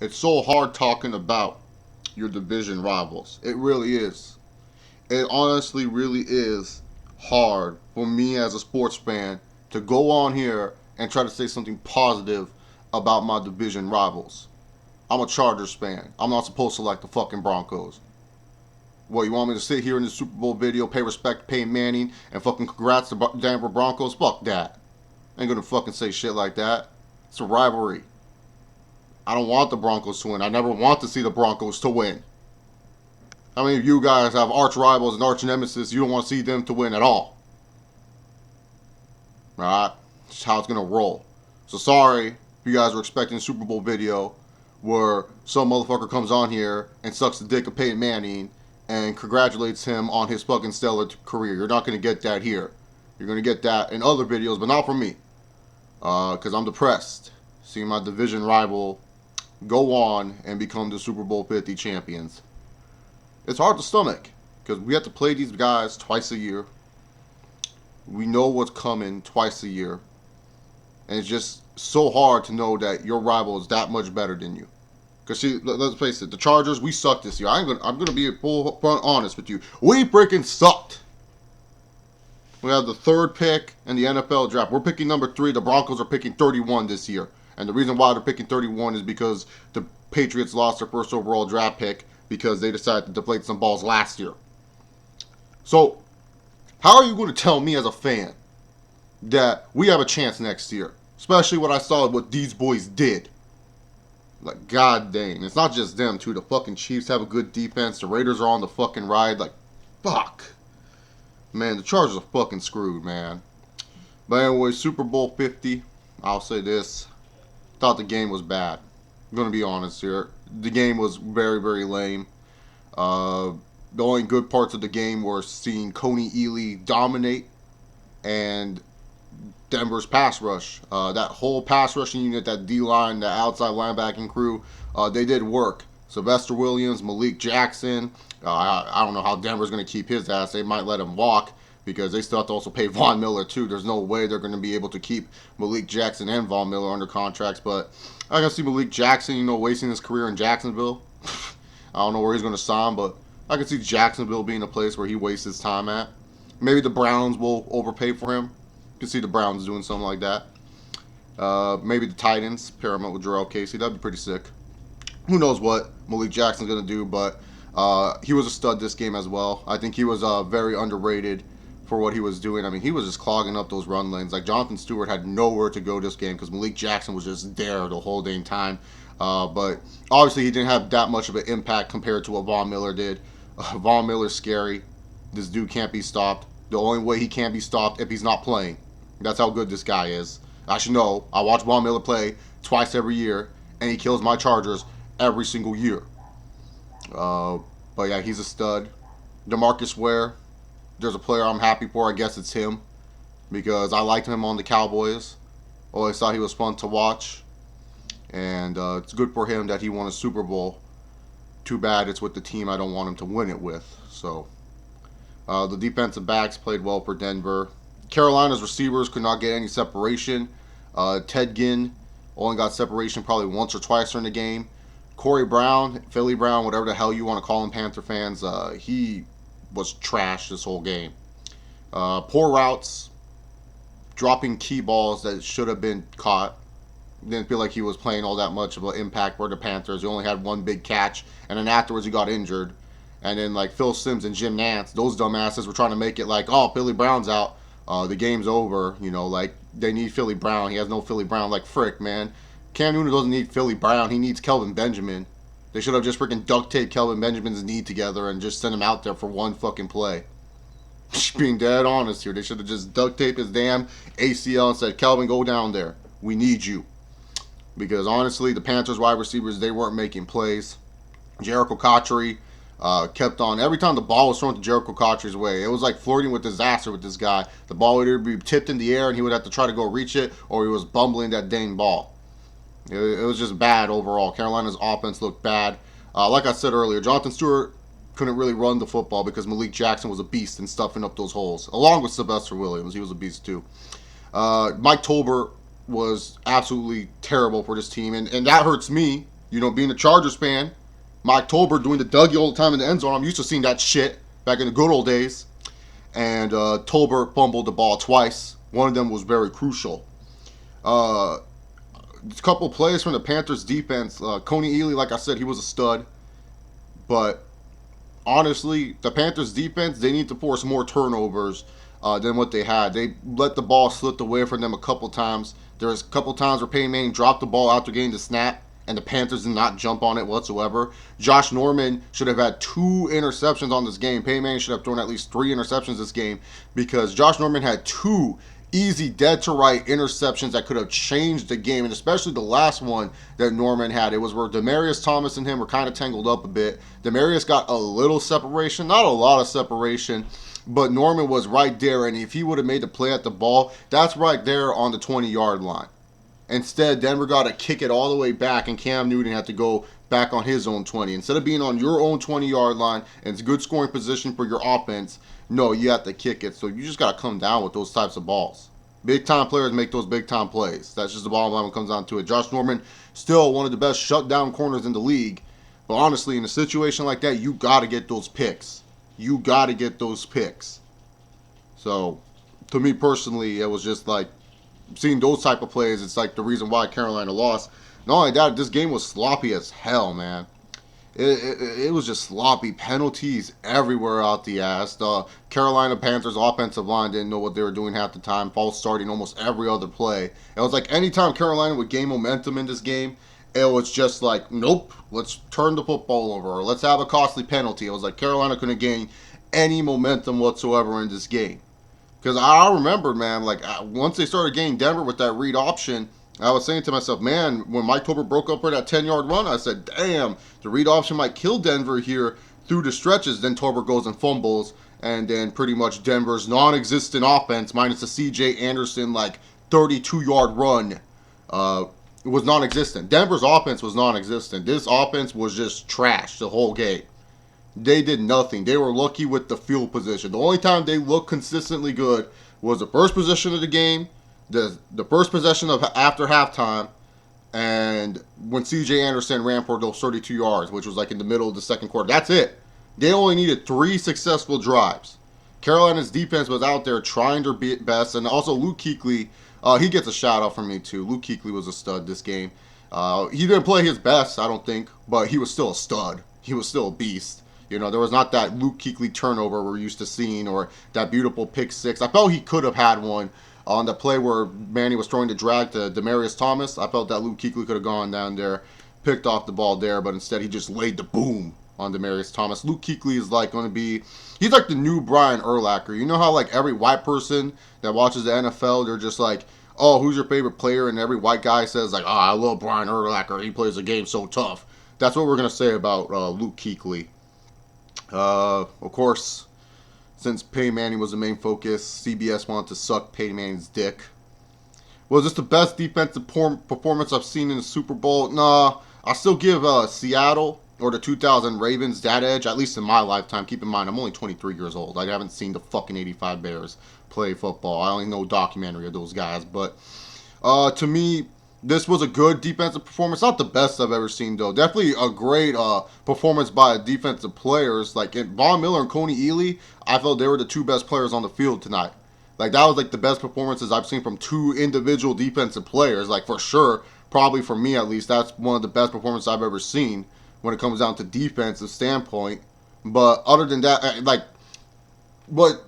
It's so hard talking about your division rivals. It really is. It honestly really is hard for me as a sports fan to go on here and try to say something positive about my division rivals. I'm a Chargers fan. I'm not supposed to like the fucking Broncos. What, you want me to sit here in the Super Bowl video, pay respect to Peyton Manning, and fucking congrats to Denver Broncos? Fuck that. I ain't gonna fucking say shit like that. It's a rivalry. I don't want the Broncos to win. I never want to see the Broncos to win. How many of you guys have arch rivals and arch nemesis? You don't want to see them to win at all. Alright? That's how it's gonna roll. So sorry if you guys were expecting a Super Bowl video where some motherfucker comes on here and sucks the dick of Peyton Manning and congratulates him on his fucking stellar career. You're not gonna get that here. You're gonna get that in other videos, but not from me. Because I'm depressed seeing my division rival go on and become the Super Bowl 50 champions. It's hard to stomach because we have to play these guys twice a year. We know what's coming twice a year. And it's just so hard to know that your rival is that much better than you. Because see, let's face it, the Chargers, we sucked this year. I'm gonna be full front honest with you. We freaking sucked. We have the 3rd pick in the NFL draft. We're picking number 3. The Broncos are picking 31 this year. And the reason why they're picking 31 is because the Patriots lost their 1st overall draft pick because they decided to deflate some balls last year. So, how are you going to tell me as a fan that we have a chance next year? Especially what I saw what these boys did. Like, god dang. It's not just them, too. The fucking Chiefs have a good defense. The Raiders are on the fucking ride. Like, fuck. Man, the Chargers are fucking screwed, man. But anyway, Super Bowl 50. I'll say this. Thought the game was bad. I'm going to be honest here. The game was very, very lame. The only good parts of the game were seeing Coney Ely dominate and Denver's pass rush. That whole pass rushing unit, that D-line, the outside linebacking crew, they did work. Sylvester Williams, Malik Jackson. I don't know how Denver's going to keep his ass. They might let him walk because they still have to also pay Von Miller too. There's no way they're going to be able to keep Malik Jackson and Von Miller under contracts. But I can see Malik Jackson, wasting his career in Jacksonville. I don't know where he's going to sign, but I can see Jacksonville being a place where he wastes his time at. Maybe the Browns will overpay for him. You can see the Browns doing something like that. Maybe the Titans pair him up with Jarrell Casey. That'd be pretty sick. Who knows what Malik Jackson's going to do, but he was a stud this game as well. I think he was very underrated for what he was doing. I mean, he was just clogging up those run lanes. Like, Jonathan Stewart had nowhere to go this game because Malik Jackson was just there the whole dang time. But obviously he didn't have that much of an impact compared to what Von Miller did. Von Miller's scary. This dude can't be stopped. The only way he can't be stopped if he's not playing. That's how good this guy is. I should know. I watch Von Miller play twice every year, and he kills my Chargers every single year. But yeah, he's a stud. DeMarcus Ware, there's a player I'm happy for. I guess it's him because I liked him on the Cowboys. Always thought he was fun to watch. And it's good for him that he won a Super Bowl. Too bad it's with the team I don't want him to win it with. So the defensive backs played well for Denver. Carolina's receivers could not get any separation. Ted Ginn only got separation probably once or twice during the game. Corey Brown, Philly Brown, whatever the hell you want to call him, Panther fans, he was trash this whole game. Poor routes, dropping key balls that should have been caught. Didn't feel like he was playing all that much of an impact for the Panthers. He only had one big catch, and then afterwards he got injured. And then like Phil Simms and Jim Nantz, those dumbasses were trying to make it like, oh, Philly Brown's out, the game's over. Like they need Philly Brown. He has no Philly Brown. Like frick, man. Cam Newton doesn't need Philly Brown. He needs Kelvin Benjamin. They should have just freaking duct taped Kelvin Benjamin's knee together and just sent him out there for one fucking play. Just being dead honest here. They should have just duct taped his damn ACL and said, Kelvin, go down there. We need you. Because honestly, the Panthers wide receivers, they weren't making plays. Jericho Cotchery kept on. Every time the ball was thrown to Jericho Cotchery's way, it was like flirting with disaster with this guy. The ball would either be tipped in the air and he would have to try to go reach it, or he was bumbling that dang ball. It was just bad overall. Carolina's offense looked bad. Like I said earlier, Jonathan Stewart couldn't really run the football because Malik Jackson was a beast in stuffing up those holes, along with Sylvester Williams. He was a beast too. Mike Tolbert was absolutely terrible for this team, and that hurts me You know, being a Chargers fan, Mike Tolbert doing the Dougie all the time in the end zone. I'm used to seeing that shit back in the good old days. And Tolbert fumbled the ball twice. One of them was very crucial. A couple plays from the Panthers defense. Coney Ealy, like I said, he was a stud. But honestly, the Panthers defense, they need to force more turnovers than what they had. They let the ball slip away from them a couple times. There was a couple times where Peyton Manning dropped the ball after getting the snap, and the Panthers did not jump on it whatsoever. Josh Norman should have had 2 interceptions on this game. Peyton Manning should have thrown at least 3 interceptions this game, because Josh Norman had 2 easy dead-to-right interceptions that could have changed the game, and especially the last one that Norman had. It was where Demaryius Thomas and him were kind of tangled up a bit. Demaryius got a little separation, not a lot of separation, but Norman was right there, and if he would have made the play at the ball, that's right there on the 20-yard line. Instead, Denver got to kick it all the way back, and Cam Newton had to go back on his own 20. Instead of being on your own 20-yard line, and it's a good scoring position for your offense, no, you have to kick it. So you just got to come down with those types of balls. Big-time players make those big-time plays. That's just the bottom line when it comes down to it. Josh Norman, still one of the best shutdown corners in the league. But honestly, in a situation like that, you got to get those picks. You got to get those picks. So, to me personally, it was just like, seeing those type of plays, it's like the reason why Carolina lost. Not only that, this game was sloppy as hell, man. It was just sloppy. Penalties everywhere out the ass. The Carolina Panthers offensive line didn't know what they were doing half the time. False starting almost every other play. It was like anytime Carolina would gain momentum in this game, it was just like, nope, let's turn the football over, or let's have a costly penalty. It was like Carolina couldn't gain any momentum whatsoever in this game. Because I remember, man, like once they started getting Denver with that read option, I was saying to myself, man, when Mike Tolbert broke up for that 10-yard run, I said, damn, the read option might kill Denver here through the stretches. Then Tolbert goes and fumbles, and then pretty much Denver's non-existent offense, minus the C.J. Anderson, like, 32-yard run, was non-existent. Denver's offense was non-existent. This offense was just trash the whole game. They did nothing. They were lucky with the field position. The only time they looked consistently good was the first possession of the game, the first possession of after halftime, and when C.J. Anderson ran for those 32 yards, which was like in the middle of the second quarter. That's it. They only needed 3 successful drives. Carolina's defense was out there trying their best, and also Luke Kuechly, he gets a shout out from me too. Luke Kuechly was a stud this game. He didn't play his best, I don't think, but he was still a stud. He was still a beast. You know, there was not that Luke Kuechly turnover we're used to seeing, or that beautiful pick six. I felt he could have had one on the play where Manny was throwing the drag to Demaryius Thomas. I felt that Luke Kuechly could have gone down there, picked off the ball there, but instead he just laid the boom on Demaryius Thomas. Luke Kuechly is like going to be, he's like the new Brian Urlacher. You know how like every white person that watches the NFL, they're just like, oh, who's your favorite player? And every white guy says like, oh, I love Brian Urlacher. He plays the game so tough. That's what we're going to say about Luke Kuechly. Of course, since Peyton Manning was the main focus, CBS wanted to suck Peyton Manning's dick. Was this the best defensive performance I've seen in the Super Bowl? Nah, I still give Seattle or the 2000 Ravens that edge, at least in my lifetime. Keep in mind, I'm only 23 years old. I haven't seen the fucking 85 Bears play football. I only know documentary of those guys. But to me, this was a good defensive performance. Not the best I've ever seen, though. Definitely a great performance by defensive players. Like Von Miller and Coney Ealy, I felt they were the 2 best players on the field tonight. Like, that was like the best performances I've seen from 2 individual defensive players. Like, for sure, probably for me at least, that's one of the best performances I've ever seen when it comes down to defensive standpoint. But other than that, like, what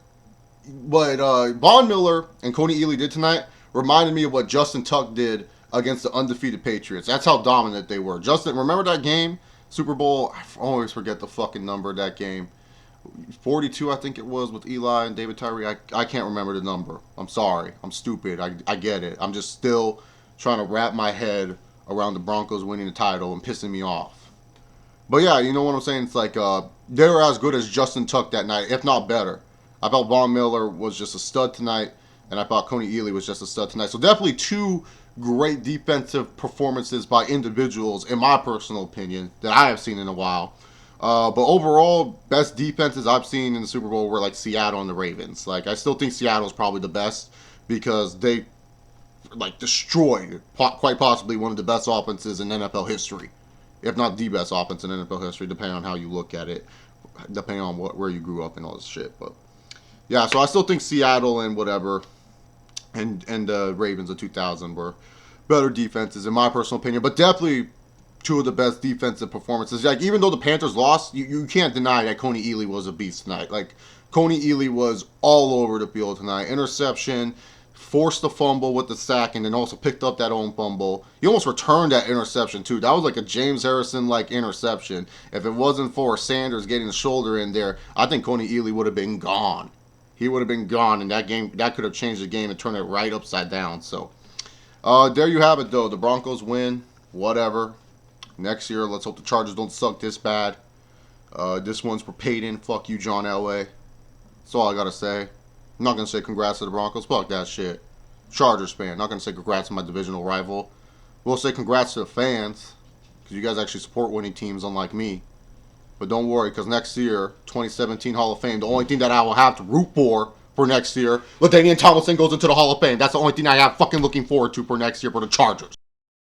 Von Miller and Coney Ealy did tonight reminded me of what Justin Tuck did against the undefeated Patriots. That's how dominant they were. Justin, remember that game? Super Bowl, I always forget the fucking number of that game. 42, I think it was, with Eli and David Tyree. I can't remember the number. I'm sorry. I'm stupid. I get it. I'm just still trying to wrap my head around the Broncos winning the title and pissing me off. But yeah, you know what I'm saying? It's like they were as good as Justin Tuck that night, if not better. I felt Von Miller was just a stud tonight, and I thought Coney Ealy was just a stud tonight. So definitely 2 great defensive performances by individuals, in my personal opinion, that I have seen in a while. But overall, best defenses I've seen in the Super Bowl were like Seattle and the Ravens. Like, I still think Seattle's probably the best because they like destroyed quite possibly one of the best offenses in NFL history. if not the best offense in NFL history, depending on how you look at it, depending on where you grew up and all this shit. But yeah, so I still think Seattle and whatever and the Ravens of 2000 were better defenses in my personal opinion, but definitely two of the best defensive performances. Like, even though the Panthers lost, you can't deny that Coney Ealy was a beast tonight. Like, Coney Ealy was all over the field tonight. Interception, forced the fumble with the sack, and then also picked up that own fumble. He almost returned that interception too. That was like a James Harrison-like interception. If it wasn't for Sanders getting the shoulder in there, I think Coney Ealy would have been gone. He would have been gone, and that could have changed the game and turned it right upside down. So, there you have it, though. The Broncos win. Whatever. Next year, let's hope the Chargers don't suck this bad. This one's for Peyton. Fuck you, John Elway. That's all I gotta say. I'm not gonna say congrats to the Broncos. Fuck that shit. Chargers fan. Not gonna say congrats to my divisional rival. We'll say congrats to the fans, because you guys actually support winning teams, unlike me. But don't worry, because next year, 2017 Hall of Fame, the only thing that I will have to root for next year, LaDainian Tomlinson goes into the Hall of Fame. That's the only thing I have fucking looking forward to for next year for the Chargers.